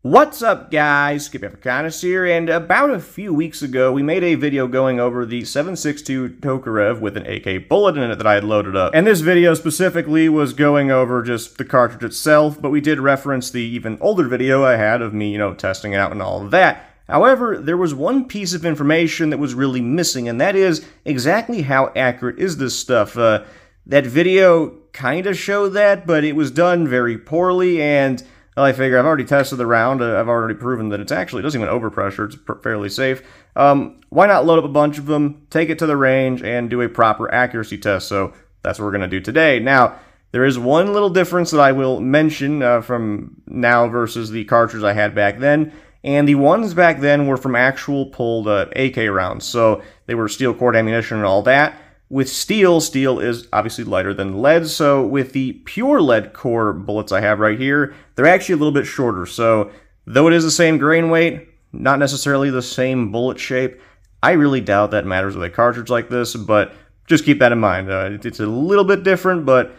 What's up, guys? Skip Africanus here, and about a few weeks ago, we made a video going over the 7.62 Tokarev with an AK bullet in it that I had loaded up. And this video specifically was going over just the cartridge itself, but we did reference the even older video I had of me, testing it out and all of that. However, there was one piece of information that was really missing, and that is exactly how accurate is this stuff. That video kind of showed that, but it was done very poorly, and well, I figure I've already tested the round. I've already proven that it doesn't even overpressure. It's fairly safe. Why not load up a bunch of them, take it to the range, and do a proper accuracy test? So that's what we're going to do today. Now, there is one little difference that I will mention from now versus the cartridge I had back then. And the ones back then were from actual pulled AK rounds. So they were steel cord ammunition and all that. With steel is obviously lighter than lead, so with the pure lead core bullets I have right here, they're actually a little bit shorter. So though it is the same grain weight, not necessarily the same bullet shape, I really doubt that matters with a cartridge like this, but just keep that in mind. It's a little bit different, but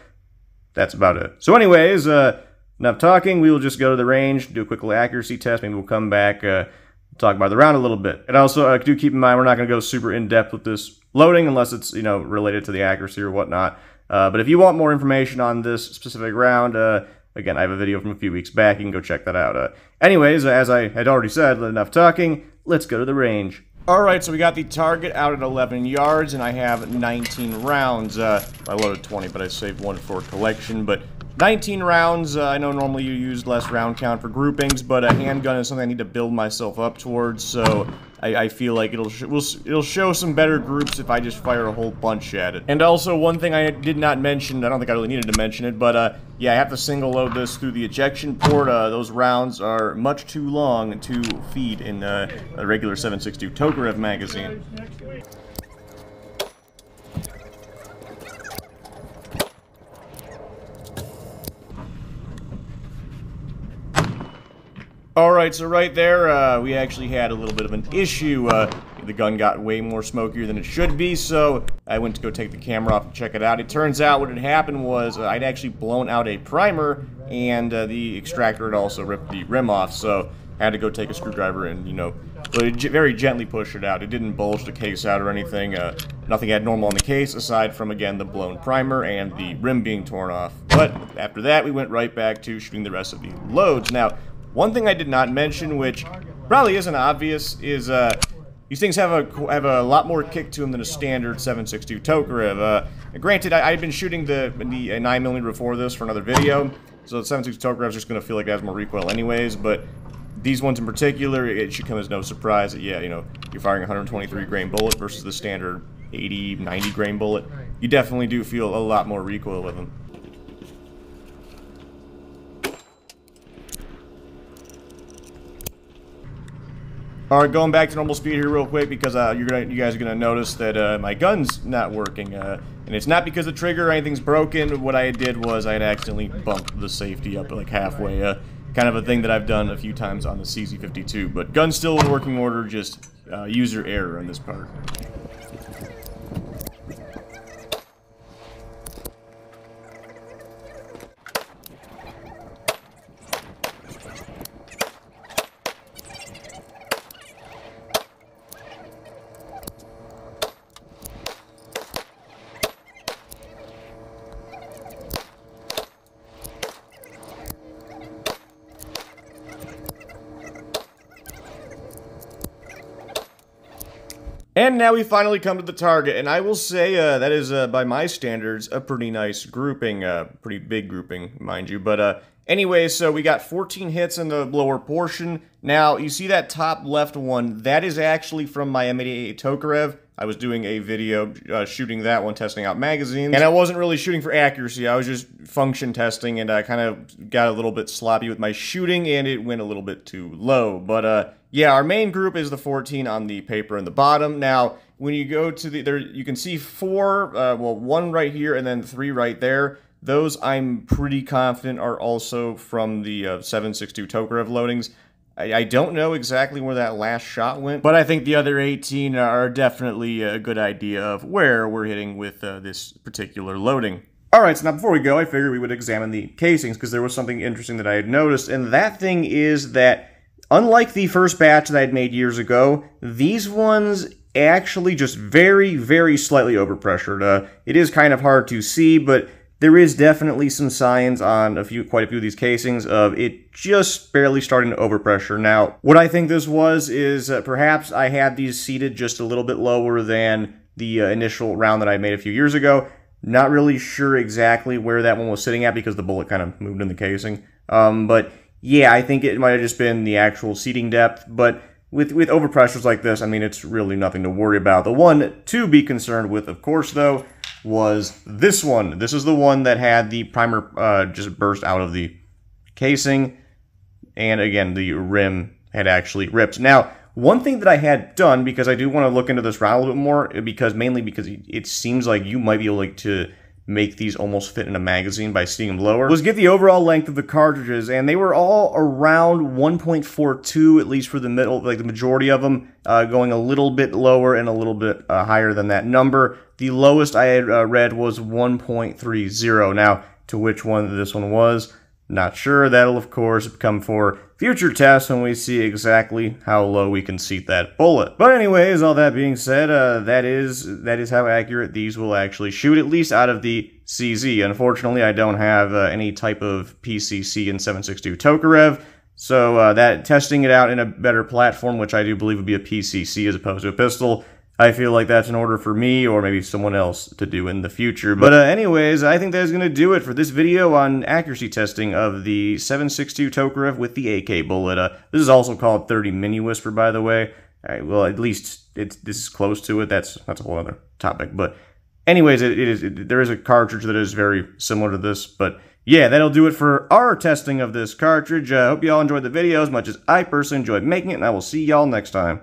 that's about it. So anyways, enough talking. We will just go to the range, do a quick little accuracy test. Maybe we'll come back, talk about the round a little bit. And also, do keep in mind, we're not going to go super in-depth with this loading unless it's, related to the accuracy or whatnot. But if you want more information on this specific round, again, I have a video from a few weeks back. You can go check that out. Anyways, as I had already said, enough talking. Let's go to the range. Alright, so we got the target out at 11 yards, and I have 19 rounds. I loaded 20, but I saved one for collection. But 19 rounds, I know normally you use less round count for groupings, but a handgun is something I need to build myself up towards, so I feel like it'll show some better groups if I just fire a whole bunch at it. And also, one thing I did not mention, I don't think I really needed to mention it, but yeah, I have to single load this through the ejection port. Those rounds are much too long to feed in a regular 7.62 Tokarev magazine. Alright, so right there, we actually had a little bit of an issue. The gun got way more smokier than it should be, so I went to go take the camera off and check it out. It turns out what had happened was I'd actually blown out a primer, and the extractor had also ripped the rim off, so I had to go take a screwdriver and, very gently push it out. It didn't bulge the case out or anything. Nothing abnormal on the case, aside from, again, the blown primer and the rim being torn off. But after that, we went right back to shooting the rest of the loads. Now, one thing I did not mention, which probably isn't obvious, is these things have a lot more kick to them than a standard 7.62 Tokarev. Granted, I had been shooting the 9mm before this for another video, so the 7.62 Tokarev is just going to feel like it has more recoil anyways, but these ones in particular, it should come as no surprise that, yeah, you're firing a 123 grain bullet versus the standard 80, 90 grain bullet. You definitely do feel a lot more recoil with them. Alright, going back to normal speed here real quick because you guys are gonna notice that my gun's not working, and it's not because the trigger or anything's broken. What I did was I had accidentally bumped the safety up like halfway, kind of a thing that I've done a few times on the CZ52. But gun's still in working order, just user error on this part. And now we finally come to the target, and I will say that is, by my standards, a pretty nice grouping, pretty big grouping, mind you. But anyway, so we got 14 hits in the lower portion. Now, you see that top left one, that is actually from my M88 Tokarev. I was doing a video shooting that one, testing out magazines, and I wasn't really shooting for accuracy, I was just function testing, and I kind of got a little bit sloppy with my shooting, and it went a little bit too low. But yeah, our main group is the 14 on the paper in the bottom. Now, when you go to you can see four, one right here and then three right there. Those, I'm pretty confident, are also from the 7.62 Tokarev loadings. I don't know exactly where that last shot went, but I think the other 18 are definitely a good idea of where we're hitting with this particular loading. Alright, so now before we go, I figured we would examine the casings, because there was something interesting that I had noticed, and that thing is that unlike the first batch that I'd made years ago, these ones actually just very, very slightly overpressured. It is kind of hard to see, but there is definitely some signs on quite a few of these casings of it just barely starting to overpressure. Now, what I think this was is perhaps I had these seated just a little bit lower than the initial round that I made a few years ago. Not really sure exactly where that one was sitting at because the bullet kind of moved in the casing. But yeah, I think it might have just been the actual seating depth, but with overpressures like this, I mean, it's really nothing to worry about. The one to be concerned with, of course, though, was this one. This is the one that had the primer just burst out of the casing, and again, the rim had actually ripped. Now, one thing that I had done, because I do want to look into this round a little bit more, mainly because it seems like you might be able to make these almost fit in a magazine by seeing them lower, was get the overall length of the cartridges, and they were all around 1.42, at least for the middle, like the majority of them, going a little bit lower and a little bit higher than that number. The lowest I had read was 1.30. Now, to which one this one was, not sure. That'll, of course, come for future tests when we see exactly how low we can seat that bullet. But anyways, all that being said, that is how accurate these will actually shoot, at least out of the CZ. Unfortunately, I don't have any type of PCC in 7.62 Tokarev, so that testing it out in a better platform, which I do believe would be a PCC as opposed to a pistol, I feel like that's in order for me or maybe someone else to do in the future. But anyways, I think that's going to do it for this video on accuracy testing of the 7.62 Tokarev with the AK bullet. This is also called 30 Mini Whisper, by the way. Well, at least this is close to it. That's a whole other topic. But anyways, there is a cartridge that is very similar to this. But yeah, that'll do it for our testing of this cartridge. I hope you all enjoyed the video as much as I personally enjoyed making it, and I will see y'all next time.